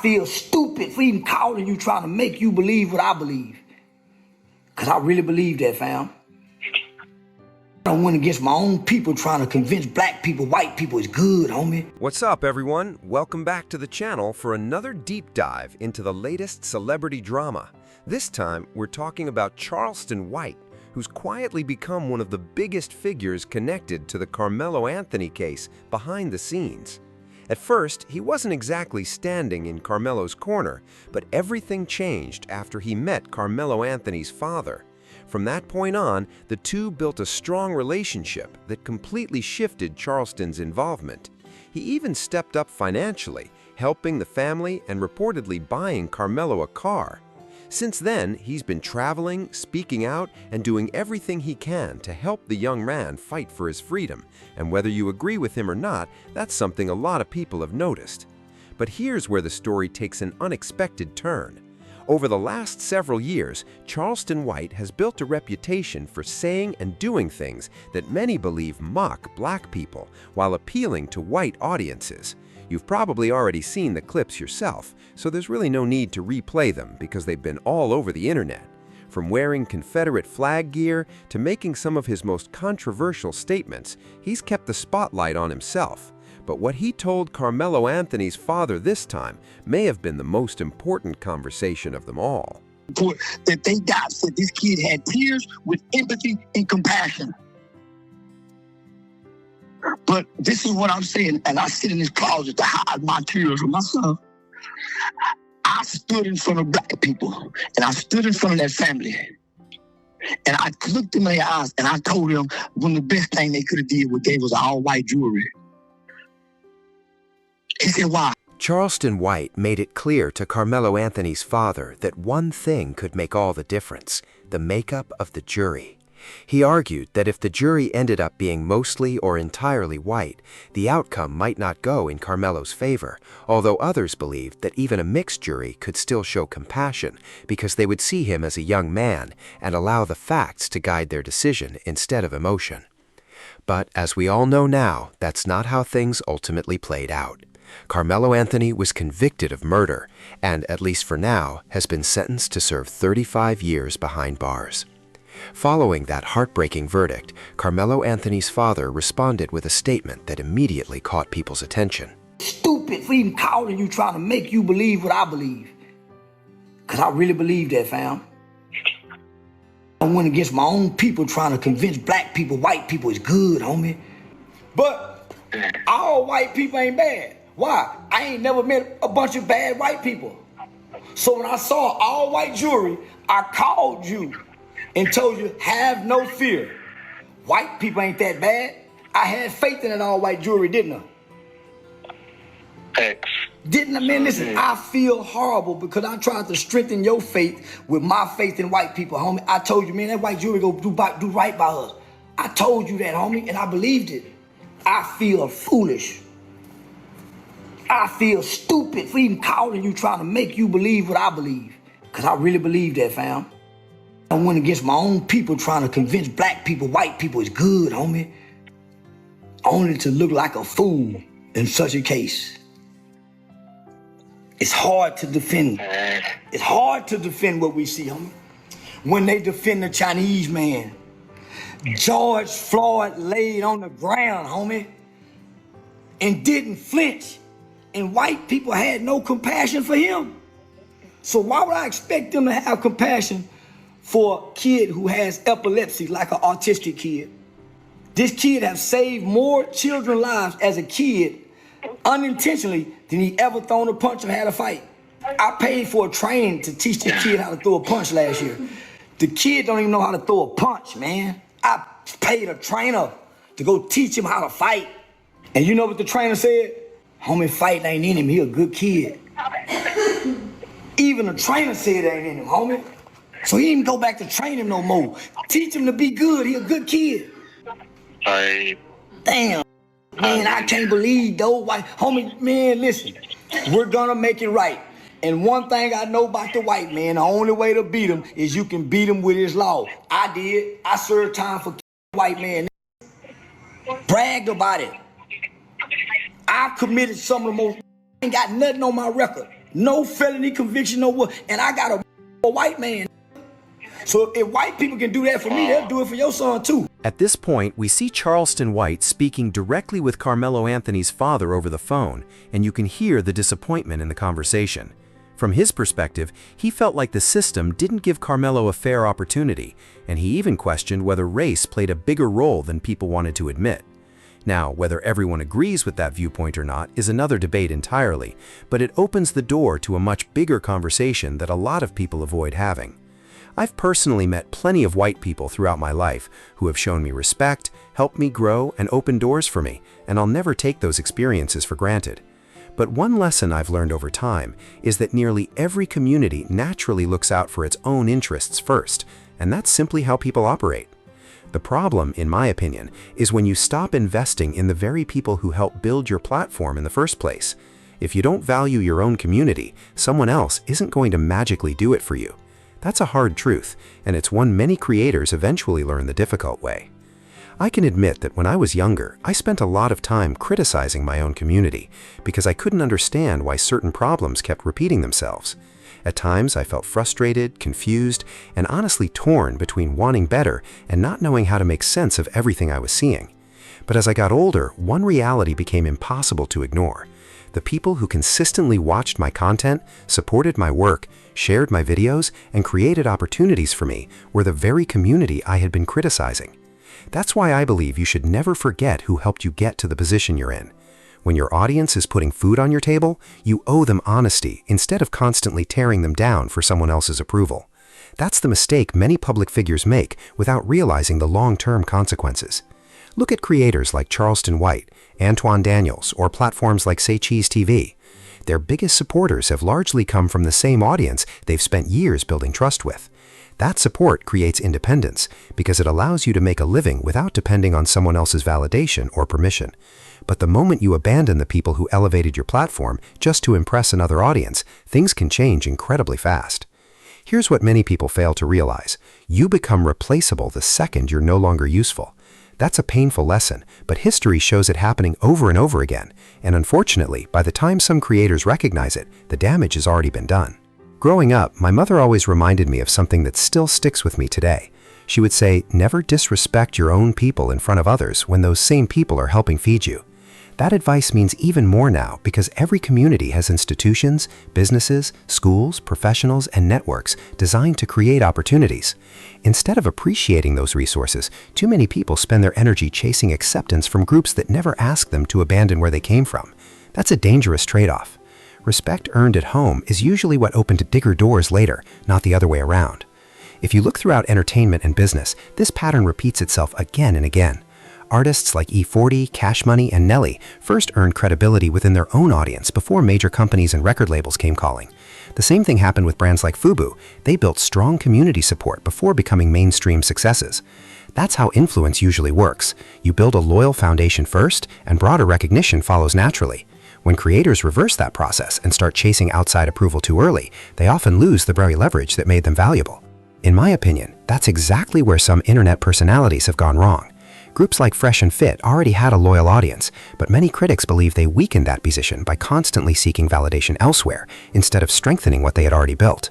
Feel stupid for even calling you, trying to make you believe what I believe. Because I really believe that, fam. I went against my own people trying to convince black people, white people is good, homie. What's up, everyone? Welcome back to the channel for another deep dive into the latest celebrity drama. This time, we're talking about Charleston White, who's quietly become one of the biggest figures connected to the Carmelo Anthony case behind the scenes. At first, he wasn't exactly standing in Carmelo's corner, but everything changed after he met Carmelo Anthony's father. From that point on, the two built a strong relationship that completely shifted Charleston's involvement. He even stepped up financially, helping the family and reportedly buying Carmelo a car. Since then, he's been traveling, speaking out, and doing everything he can to help the young man fight for his freedom. And whether you agree with him or not, that's something a lot of people have noticed. But here's where the story takes an unexpected turn. Over the last several years, Charleston White has built a reputation for saying and doing things that many believe mock black people while appealing to white audiences. You've probably already seen the clips yourself, so there's really no need to replay them because they've been all over the internet. From wearing Confederate flag gear to making some of his most controversial statements, he's kept the spotlight on himself. But what he told Carmelo Anthony's father this time may have been the most important conversation of them all. That they got said this kid had tears with empathy and compassion. But this is what I'm saying, and I sit in this closet to hide my tears from myself. I stood in front of black people, and I stood in front of that family. And I looked in their eyes, and I told them one of the best thing they could have did was gave us all white jewelry. He said, why? Charleston White made it clear to Carmelo Anthony's father that one thing could make all the difference: the makeup of the jury. He argued that if the jury ended up being mostly or entirely white, the outcome might not go in Carmelo's favor, although others believed that even a mixed jury could still show compassion because they would see him as a young man and allow the facts to guide their decision instead of emotion. But as we all know now, that's not how things ultimately played out. Carmelo Anthony was convicted of murder and, at least for now, has been sentenced to serve 35 years behind bars. Following that heartbreaking verdict, Carmelo Anthony's father responded with a statement that immediately caught people's attention. Stupid for even calling you, trying to make you believe what I believe. Because I really believe that, fam. I went against my own people trying to convince black people, white people is good, homie. But all white people ain't bad. Why? I ain't never met a bunch of bad white people. So when I saw all white jewelry, I called you and told you, have no fear. White people ain't that bad. I had faith in that all white jewelry, didn't I? Thanks. Didn't I? Man, listen, I feel horrible because I tried to strengthen your faith with my faith in white people, homie. I told you, man, that white jewelry go do right by us. I told you that, homie, and I believed it. I feel foolish. I feel stupid for even calling you, trying to make you believe what I believe. Because I really believe that, fam. I went against my own people trying to convince black people, white people is good, homie. Only to look like a fool in such a case. It's hard to defend. It's hard to defend what we see, homie. When they defend the Chinese man, George Floyd laid on the ground, homie, and didn't flinch. And white people had no compassion for him. So why would I expect them to have compassion for a kid who has epilepsy, like an autistic kid? This kid has saved more children's lives as a kid unintentionally than he ever thrown a punch or had a fight. I paid for a training to teach this kid how to throw a punch last year. The kid don't even know how to throw a punch, man. I paid a trainer to go teach him how to fight. And you know what the trainer said? Homie, fighting ain't in him, he a good kid. Even the trainer said it ain't in him, homie. So he didn't go back to train him no more. Teach him to be good, he a good kid. Damn, man, I can't believe those white, homie, man, listen. We're gonna make it right. And one thing I know about the white man, the only way to beat him is you can beat him with his law. I did, I served time for white man. Bragged about it. I committed some of the most, ain't got nothing on my record. No felony conviction, no what. And I got a white man. So if white people can do that for me, they'll do it for your son too. At this point, we see Charleston White speaking directly with Carmelo Anthony's father over the phone, and you can hear the disappointment in the conversation. From his perspective, he felt like the system didn't give Carmelo a fair opportunity, and he even questioned whether race played a bigger role than people wanted to admit. Now, whether everyone agrees with that viewpoint or not is another debate entirely, but it opens the door to a much bigger conversation that a lot of people avoid having. I've personally met plenty of white people throughout my life who have shown me respect, helped me grow, and opened doors for me, and I'll never take those experiences for granted. But one lesson I've learned over time is that nearly every community naturally looks out for its own interests first, and that's simply how people operate. The problem, in my opinion, is when you stop investing in the very people who help build your platform in the first place. If you don't value your own community, someone else isn't going to magically do it for you. That's a hard truth, and it's one many creators eventually learn the difficult way. I can admit that when I was younger, I spent a lot of time criticizing my own community because I couldn't understand why certain problems kept repeating themselves. At times, I felt frustrated, confused, and honestly torn between wanting better and not knowing how to make sense of everything I was seeing. But as I got older, one reality became impossible to ignore. The people who consistently watched my content, supported my work, shared my videos, and created opportunities for me were the very community I had been criticizing. That's why I believe you should never forget who helped you get to the position you're in. When your audience is putting food on your table, you owe them honesty instead of constantly tearing them down for someone else's approval. That's the mistake many public figures make without realizing the long-term consequences. Look at creators like Charleston White, Antoine Daniels, or platforms like Say Cheese TV. Their biggest supporters have largely come from the same audience they've spent years building trust with. That support creates independence because it allows you to make a living without depending on someone else's validation or permission. But the moment you abandon the people who elevated your platform just to impress another audience, things can change incredibly fast. Here's what many people fail to realize. You become replaceable the second you're no longer useful. That's a painful lesson, but history shows it happening over and over again, and unfortunately, by the time some creators recognize it, the damage has already been done. Growing up, my mother always reminded me of something that still sticks with me today. She would say, never disrespect your own people in front of others when those same people are helping feed you. That advice means even more now because every community has institutions, businesses, schools, professionals, and networks designed to create opportunities. Instead of appreciating those resources, too many people spend their energy chasing acceptance from groups that never ask them to abandon where they came from. That's a dangerous trade-off. Respect earned at home is usually what opened bigger doors later, not the other way around. If you look throughout entertainment and business, this pattern repeats itself again and again. Artists like E40, Cash Money, and Nelly first earned credibility within their own audience before major companies and record labels came calling. The same thing happened with brands like Fubu. They built strong community support before becoming mainstream successes. That's how influence usually works. You build a loyal foundation first, and broader recognition follows naturally. When creators reverse that process and start chasing outside approval too early, they often lose the very leverage that made them valuable. In my opinion, that's exactly where some internet personalities have gone wrong. Groups like Fresh and Fit already had a loyal audience, but many critics believe they weakened that position by constantly seeking validation elsewhere instead of strengthening what they had already built.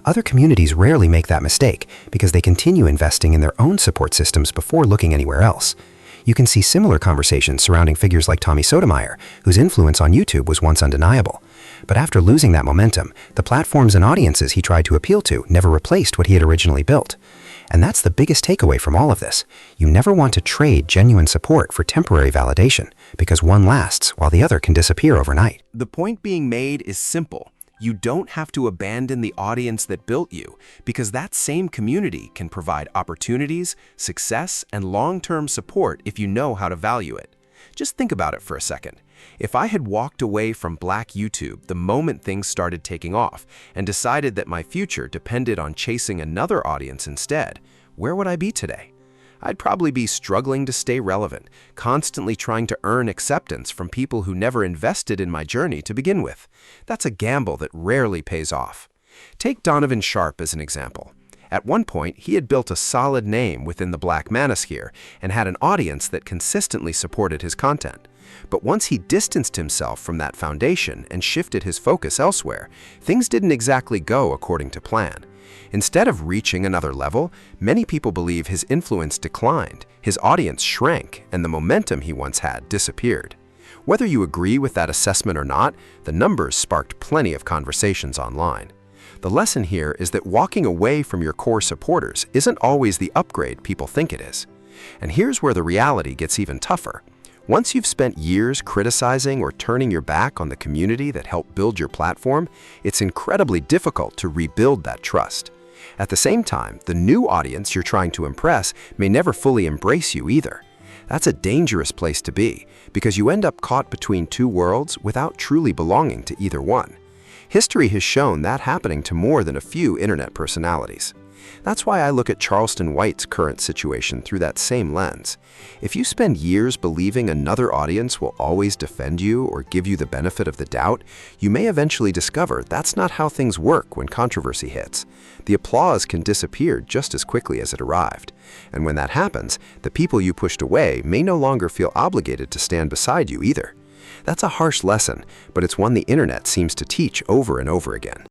Other communities rarely make that mistake because they continue investing in their own support systems before looking anywhere else. You can see similar conversations surrounding figures like Tommy Sotomayor, whose influence on YouTube was once undeniable. But after losing that momentum, the platforms and audiences he tried to appeal to never replaced what he had originally built. And that's the biggest takeaway from all of this. You never want to trade genuine support for temporary validation, because one lasts while the other can disappear overnight. The point being made is simple. You don't have to abandon the audience that built you, because that same community can provide opportunities, success, and long-term support if you know how to value it. Just think about it for a second. If I had walked away from Black YouTube the moment things started taking off and decided that my future depended on chasing another audience instead, where would I be today? I'd probably be struggling to stay relevant, constantly trying to earn acceptance from people who never invested in my journey to begin with. That's a gamble that rarely pays off. Take Donovan Sharp as an example. At one point, he had built a solid name within the Black manosphere and had an audience that consistently supported his content. But once he distanced himself from that foundation and shifted his focus elsewhere, things didn't exactly go according to plan. Instead of reaching another level, many people believe his influence declined, his audience shrank, and the momentum he once had disappeared. Whether you agree with that assessment or not, the numbers sparked plenty of conversations online. The lesson here is that walking away from your core supporters isn't always the upgrade people think it is. And here's where the reality gets even tougher. Once you've spent years criticizing or turning your back on the community that helped build your platform, it's incredibly difficult to rebuild that trust. At the same time, the new audience you're trying to impress may never fully embrace you either. That's a dangerous place to be, because you end up caught between two worlds without truly belonging to either one. History has shown that happening to more than a few internet personalities. That's why I look at Charleston White's current situation through that same lens. If you spend years believing another audience will always defend you or give you the benefit of the doubt, you may eventually discover that's not how things work when controversy hits. The applause can disappear just as quickly as it arrived. And when that happens, the people you pushed away may no longer feel obligated to stand beside you either. That's a harsh lesson, but it's one the internet seems to teach over and over again.